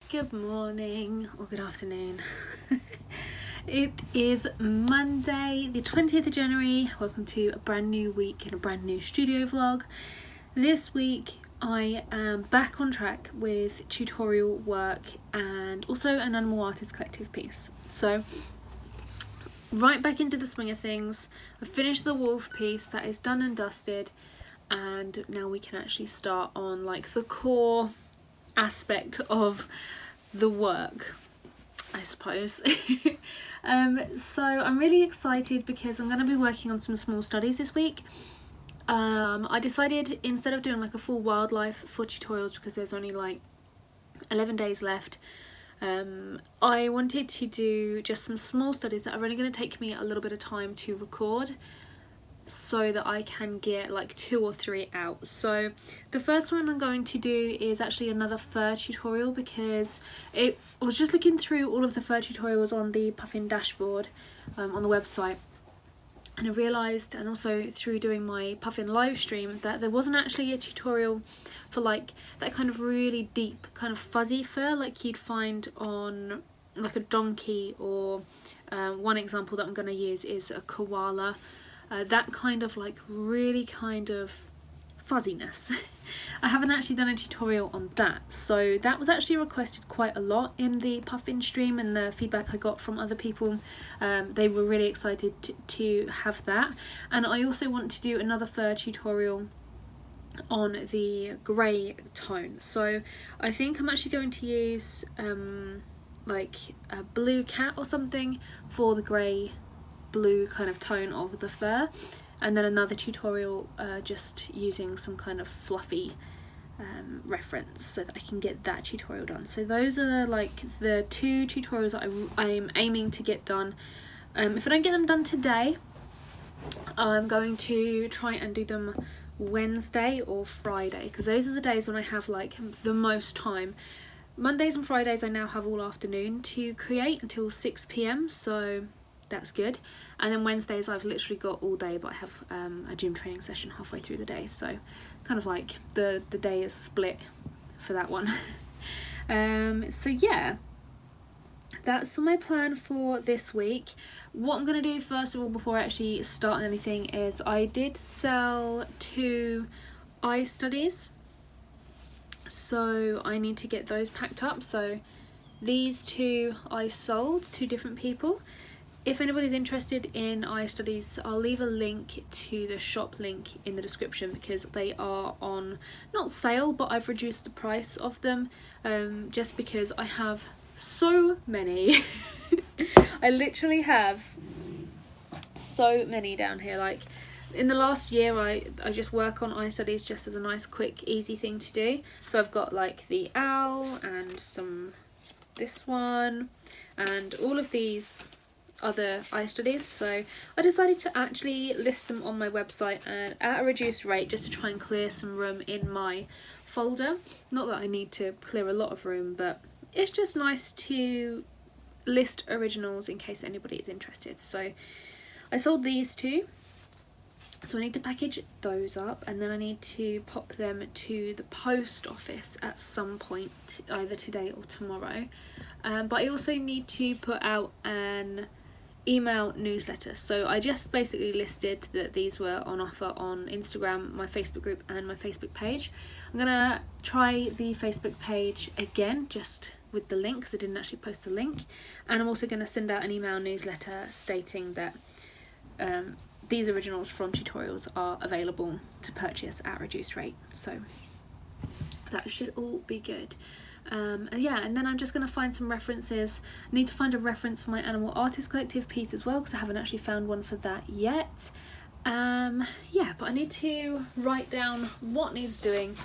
Good morning or good afternoon. It is Monday the 20th of January. Welcome to a brand new week and a brand new studio vlog. This week I am back on track with tutorial work and also an animal artist collective piece. So right back into the swing of things. I finished the wolf piece, that is done and dusted, and now we can actually start on like the core aspect of the work, I suppose. So I'm really excited because I'm going to be working on some small studies this week. I decided instead of doing like a full wildlife for tutorials, because there's only like 11 days left, I wanted to do just some small studies that are only going to take me a little bit of time to record, so that I can get like 2 or 3 out. So the first one I'm going to do is actually another fur tutorial, because I was just looking through all of the fur tutorials on the Puffin dashboard on the website, and I realised, and also through doing my Puffin live stream, that there wasn't actually a tutorial for like that kind of really deep kind of fuzzy fur like you'd find on like a donkey, or one example that I'm going to use is a koala. That kind of like really kind of fuzziness. I haven't actually done a tutorial on that, so that was actually requested quite a lot in the Puffin stream, and the feedback I got from other people, they were really excited to have that. And I also want to do another fur tutorial on the grey tone, so I think I'm actually going to use like a blue cat or something for the grey blue kind of tone of the fur, and then another tutorial just using some kind of fluffy reference, so that I can get that tutorial done. So those are like the 2 tutorials that I'm aiming to get done. If I don't get them done today, I'm going to try and do them Wednesday or Friday, because those are the days when I have like the most time. Mondays and Fridays I now have all afternoon to create until 6 PM, so that's good. And then Wednesdays I've literally got all day, but I have a gym training session halfway through the day, so kind of like the day is split for that one. So yeah, that's my plan for this week. What I'm going to do first of all, before I actually start anything, is I did sell 2 eye studies, so I need to get those packed up. So these 2 I sold to different people. If anybody's interested in eye studies, I'll leave a link to the shop link in the description, because they are on, not sale, but I've reduced the price of them, just because I have so many. I literally have so many down here. Like in the last year I just work on eye studies just as a nice quick easy thing to do. So I've got like the owl and this one and all of these other eye studies, so I decided to actually list them on my website and at a reduced rate, just to try and clear some room in my folder. Not that I need to clear a lot of room, but it's just nice to list originals in case anybody is interested. So I sold these 2, so I need to package those up, and then I need to pop them to the post office at some point, either today or tomorrow. But I also need to put out an email newsletter. So I just basically listed that these were on offer on Instagram, my Facebook group and my Facebook page. I'm gonna try the Facebook page again, just with the link, because I didn't actually post the link, and I'm also going to send out an email newsletter stating that these originals from tutorials are available to purchase at a reduced rate, so that should all be good. Yeah, and then I'm just going to find some references. I need to find a reference for my animal artist collective piece as well, because I haven't actually found one for that yet. Yeah, but I need to write down what needs doing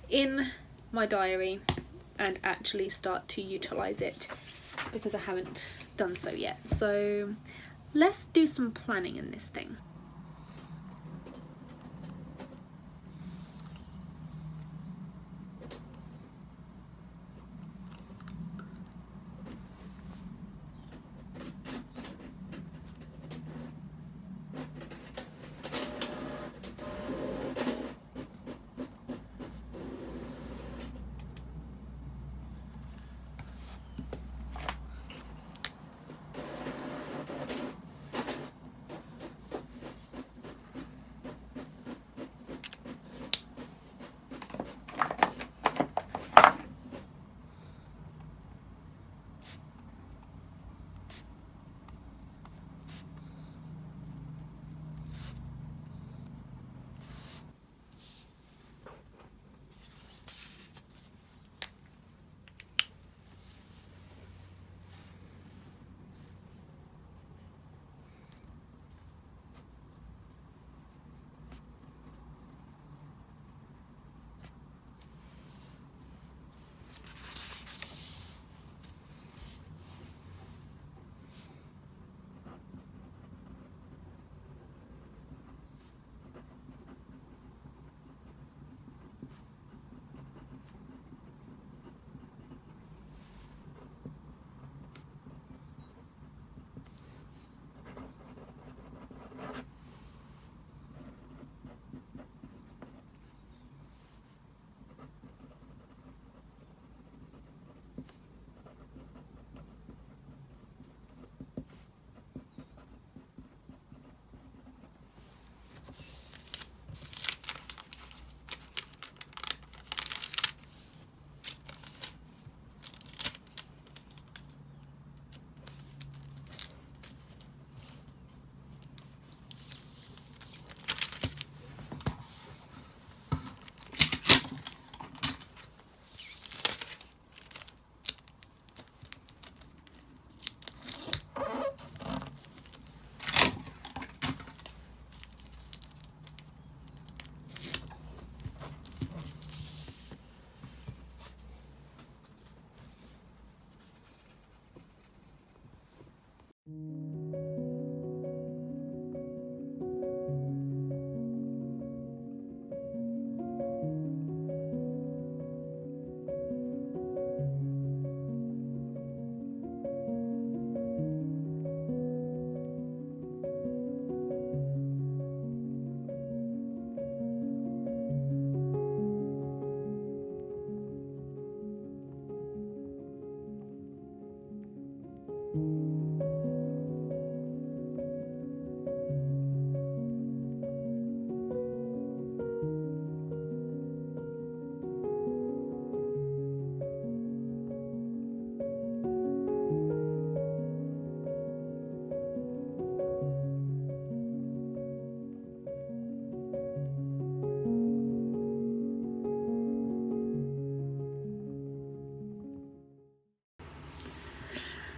in my diary and actually start to utilise it, because I haven't done so yet. So let's do some planning in this thing.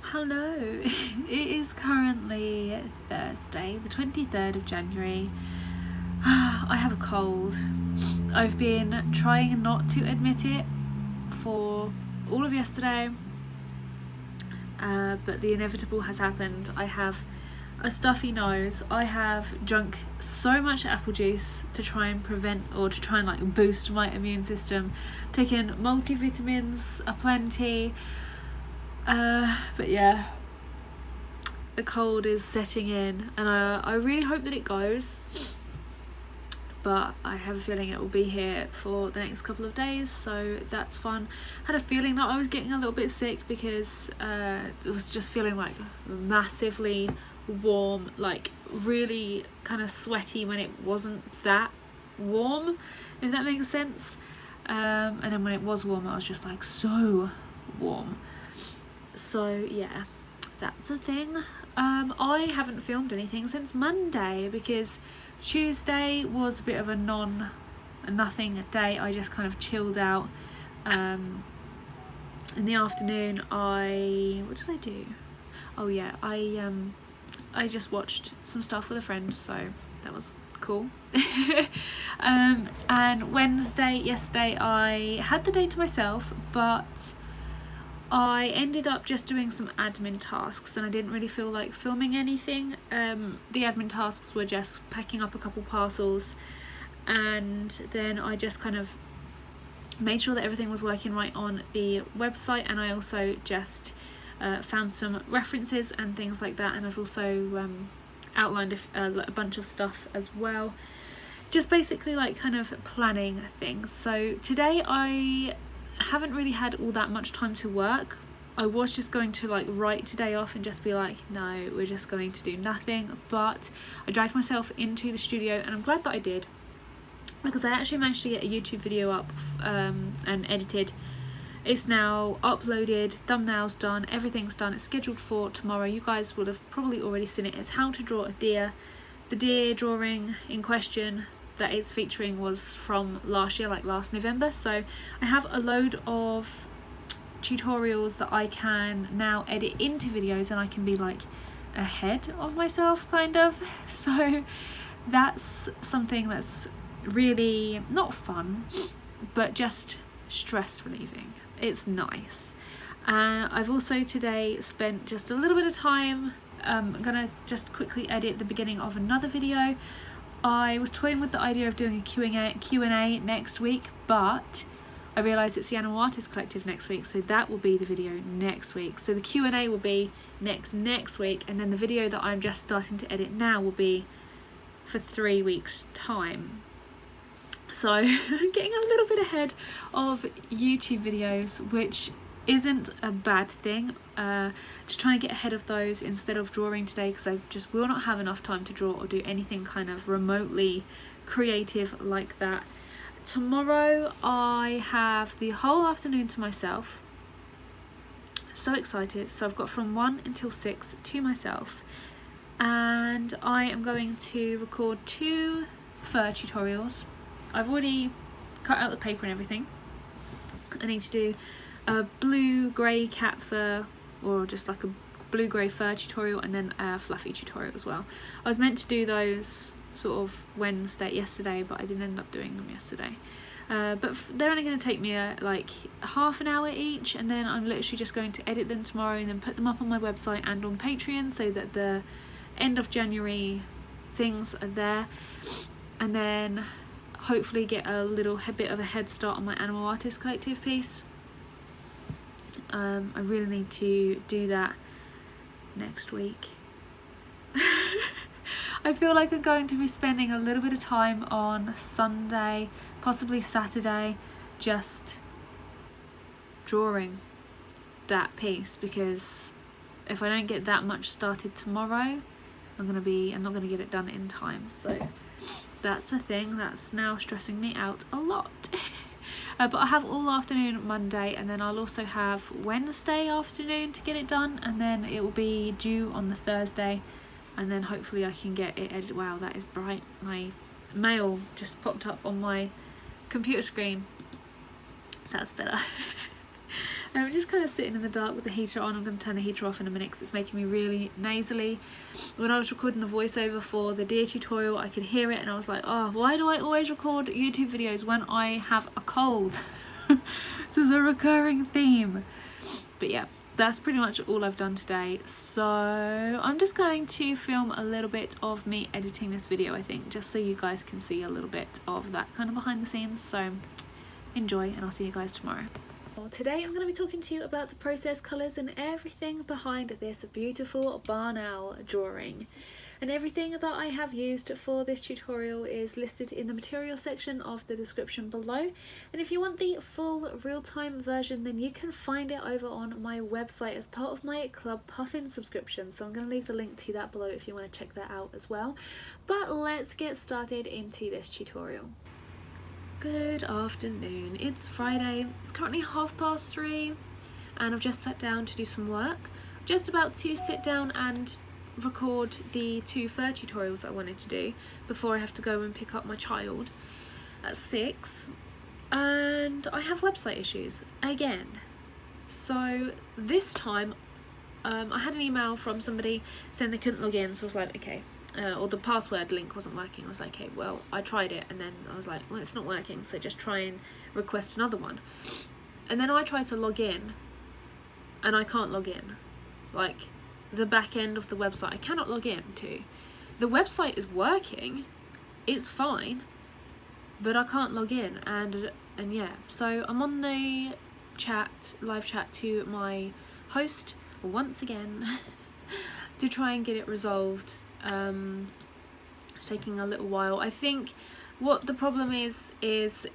Hello, it is currently Thursday, the 23rd of January. I have a cold. I've been trying not to admit it for all of yesterday, but the inevitable has happened. I have a stuffy nose. I have drunk so much apple juice to try and prevent, or to try and like boost my immune system, taken multivitamins aplenty. But yeah, the cold is setting in, and I really hope that it goes, but I have a feeling it will be here for the next couple of days, so that's fun. Had a feeling that I was getting a little bit sick because it was just feeling like massively warm, like really kind of sweaty when it wasn't that warm, if that makes sense. And then when it was warm, I was just like so warm. So yeah, that's a thing. I haven't filmed anything since Monday because Tuesday was a bit of a nothing day. I just kind of chilled out. In the afternoon what did I do? Oh yeah, I just watched some stuff with a friend, so that was cool. And yesterday I had the day to myself, but I ended up just doing some admin tasks and I didn't really feel like filming anything. The admin tasks were just packing up a couple parcels, and then I just kind of made sure that everything was working right on the website, and I also just found some references and things like that, and I've also outlined a bunch of stuff as well. Just basically like kind of planning things. So today I haven't really had all that much time to work. I was just going to like write today off and just be like, no, we're just going to do nothing, but I dragged myself into the studio, and I'm glad that I did, because I actually managed to get a YouTube video up and edited. It's now uploaded, thumbnails done, everything's done. It's scheduled for tomorrow. You guys would have probably already seen it. It's how to draw a deer. The deer drawing in question that it's featuring was from last year, like last November. So I have a load of tutorials that I can now edit into videos, and I can be like ahead of myself kind of. So that's something that's really not fun, but just stress relieving. It's nice. I've also today spent just a little bit of time. I'm gonna just quickly edit the beginning of another video. I was toying with the idea of doing a Q&A next week, but I realised it's the Animal Artist Collective next week, so that will be the video next week. So the Q&A will be next week, and then the video that I'm just starting to edit now will be for 3 weeks time. So I'm getting a little bit ahead of YouTube videos, which isn't a bad thing. Just trying to get ahead of those instead of drawing today, because I just will not have enough time to draw or do anything kind of remotely creative like that. Tomorrow I have the whole afternoon to myself. So excited. So I've got from 1 until 6 to myself, and I am going to record 2 fur tutorials. I've already cut out the paper and everything. I need to do a blue-grey cat fur, or just like a blue-grey fur tutorial, and then a fluffy tutorial as well. I was meant to do those sort of yesterday, but I didn't end up doing them yesterday. But they're only going to take me like half an hour each, and then I'm literally just going to edit them tomorrow and then put them up on my website and on Patreon, so that the end of January things are there, and then hopefully get a bit of a head start on my Animal Artist Collective piece. I really need to do that next week. I feel like I'm going to be spending a little bit of time on Sunday, possibly Saturday, just drawing that piece, because if I don't get that much started tomorrow, I'm not going to get it done in time. So that's a thing that's now stressing me out a lot. But I have all afternoon Monday, and then I'll also have Wednesday afternoon to get it done, and then it will be due on the Thursday, and then hopefully I can get it edited. Wow, that is bright. My mail just popped up on my computer screen. That's better. I'm just kind of sitting in the dark with the heater on. I'm going to turn the heater off in a minute because it's making me really nasally. When I was recording the voiceover for the deer tutorial, I could hear it and I was like, oh, why do I always record YouTube videos when I have a cold? This is a recurring theme. But yeah, that's pretty much all I've done today. So I'm just going to film a little bit of me editing this video, I think, just so you guys can see a little bit of that kind of behind the scenes. So enjoy, and I'll see you guys tomorrow. Well, today I'm going to be talking to you about the process colours and everything behind this beautiful barn owl drawing. And everything that I have used for this tutorial is listed in the material section of the description below. And if you want the full real-time version, then you can find it over on my website as part of my Club Puffin subscription. So I'm going to leave the link to that below if you want to check that out as well. But let's get started into this tutorial. Good afternoon, it's Friday, it's currently 3:30 and I've just sat down to do some work. Just about to sit down and record the 2 fur tutorials that I wanted to do before I have to go and pick up my child at 6, and I have website issues again. So this time I had an email from somebody saying they couldn't log in, so I was like, okay. Or the password link wasn't working. I was like, okay, well, I tried it, and then I was like, well, it's not working, so just try and request another one. And then I tried to log in, and I can't log in. Like, the back end of the website, I cannot log in to. The website is working, it's fine, but I can't log in, and yeah. So I'm on the live chat to my host once again to try and get it resolved. It's taking a little while. I think what the problem is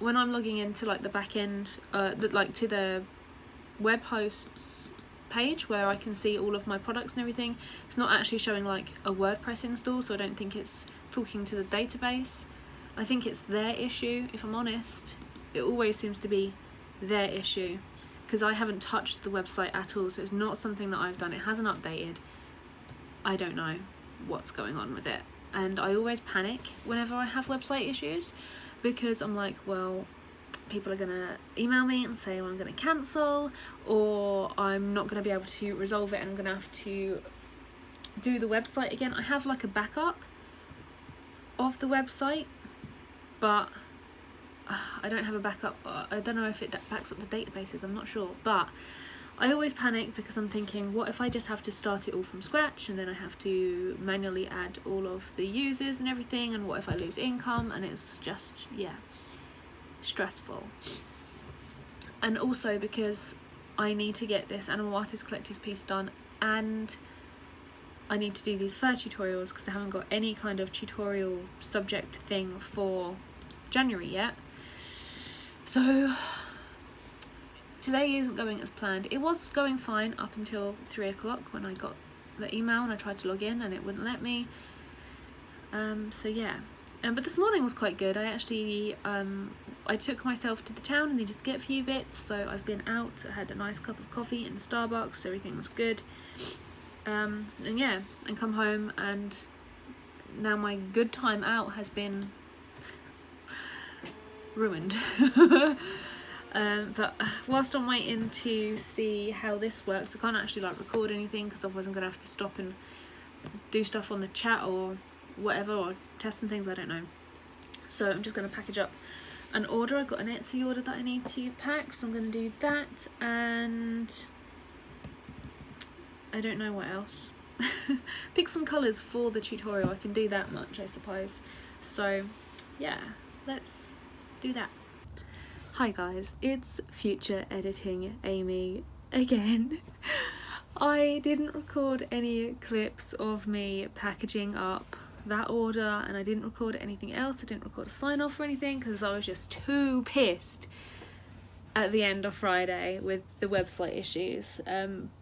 when I'm logging into like the back end, like to the web hosts page where I can see all of my products and everything, it's not actually showing like a WordPress install, so I don't think it's talking to the database. I think it's their issue, if I'm honest. It always seems to be their issue because I haven't touched the website at all, so it's not something that I've done. It hasn't updated. I don't know what's going on with it, and I always panic whenever I have website issues because I'm like, well, people are gonna email me and say, well, I'm gonna cancel, or I'm not gonna be able to resolve it and I'm gonna have to do the website again. I have like a backup of the website, but I don't have a backup. I don't know if it backs up the databases, I'm not sure, but I always panic because I'm thinking, what if I just have to start it all from scratch and then I have to manually add all of the users and everything, and what if I lose income? And it's just, yeah, stressful. And also because I need to get this Animal Artist Collective piece done, and I need to do these fur tutorials because I haven't got any kind of tutorial subject thing for January yet. So today isn't going as planned. It was going fine up until 3 o'clock when I got the email and I tried to log in and it wouldn't let me. So yeah. But this morning was quite good. I actually, I took myself to the town and needed to get a few bits, so I've been out. I had a nice cup of coffee in Starbucks, so everything was good. And yeah, and come home, and now my good time out has been ruined. But whilst I'm waiting to see how this works, I can't actually like record anything because otherwise I'm gonna have to stop and do stuff on the chat or whatever, or test some things, I don't know. So I'm just gonna package up an order. I've got an Etsy order that I need to pack, so I'm gonna do that, and I don't know what else. Pick some colours for the tutorial. I can do that much, I suppose. So yeah, let's do that. Hi guys, it's future editing Amy again. I didn't record any clips of me packaging up that order, and I didn't record anything else. I didn't record a sign off or anything because I was just too pissed at the end of Friday with the website issues,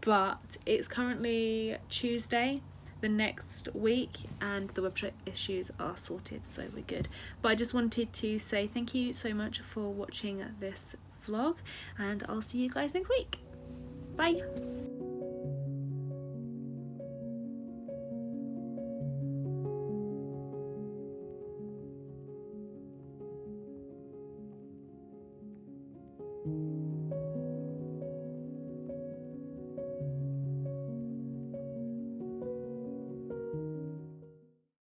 but it's currently Tuesday the next week and the website issues are sorted, so we're good. But I just wanted to say thank you so much for watching this vlog, and I'll see you guys next week. Bye.